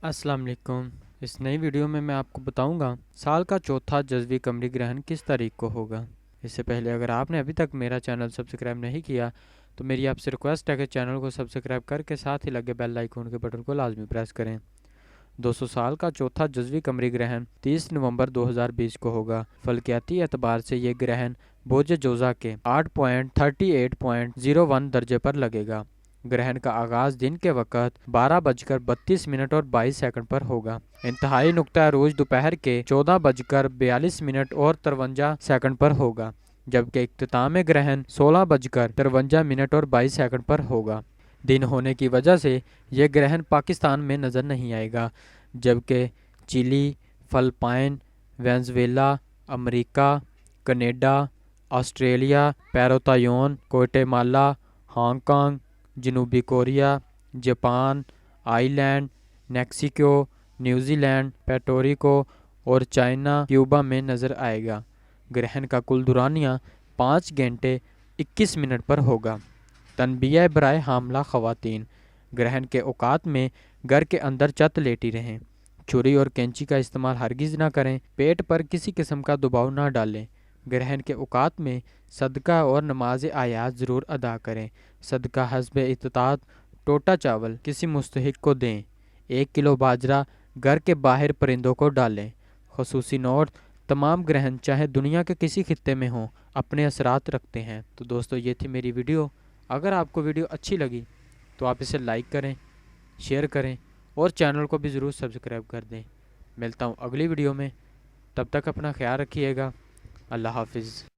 अस्सलाम वालेकुम। इस नई वीडियो में मैं आपको बताऊंगा साल का चौथा जज़वी कमरी ग्रहण किस तारीख को होगा। इससे पहले अगर आपने अभी तक मेरा चैनल सब्सक्राइब नहीं किया तो मेरी आपसे रिक्वेस्ट है कि चैनल को सब्सक्राइब करके साथ ही लगे बेल आइकन के बटन को लाजमी प्रेस करें। 200 साल का चौथा जज़वी कमरी ग्रहण 30 नवंबर 2020 को होगा। फल्कियाती एतबार से ये ग्रहण बोझे जोजा के 8.38.01 दर्जे पर लगेगा। ग्रहण का आगाज दिन के वक्त 12 बजकर 32 मिनट और 22 सेकंड पर होगा। इंतहाई नुक्ता अरूज दोपहर के 14 बजकर 42 मिनट और 53 सेकंड पर होगा, जबकि इख्तिताम ग्रहण 16 बजकर 53 मिनट और 22 सेकंड पर होगा। दिन होने की वजह से यह ग्रहण पाकिस्तान में नज़र नहीं आएगा, जबकि Chile, Philippine, Venezuela, America, Canada, Australia, पैरोतायोन, ग्वाटेमाला, हांगकांग, जनूबी Korea, Japan, island, Mexico, New Zealand, Puerto Rico और चाइना, क्यूबा में नज़र आएगा। ग्रहण का कुल दुरानिया 5 घंटे 21 मिनट पर होगा। तनबीह बराए हामला ख़वातीन, ग्रहण के औकात में घर के अंदर चत लेटी रहें। छुरी और कैंची का इस्तेमाल हरगिज़ ना करें। पेट पर किसी किस्म का दबाव ना डालें। ग्रहण के औकात में सदका और नमाज आयात ज़रूर अदा करें। सदका हस्ब इत्तात टोटा चावल किसी मुस्तहिक को दें। 1 किलो बाजरा घर के बाहर परिंदों को डालें। खसूसी नोट, तमाम ग्रहण चाहे दुनिया के किसी खित्ते में हों अपने असरात रखते हैं। तो दोस्तों, ये थी मेरी वीडियो। अगर आपको वीडियो अच्छी लगी तो आप इसे लाइक करें, शेयर करें और चैनल को भी ज़रूर सब्सक्राइब कर दें। मिलता हूँ अगली वीडियो में, तब तक अपना ख्याल रखिएगा। अल्लाह हाफिज़।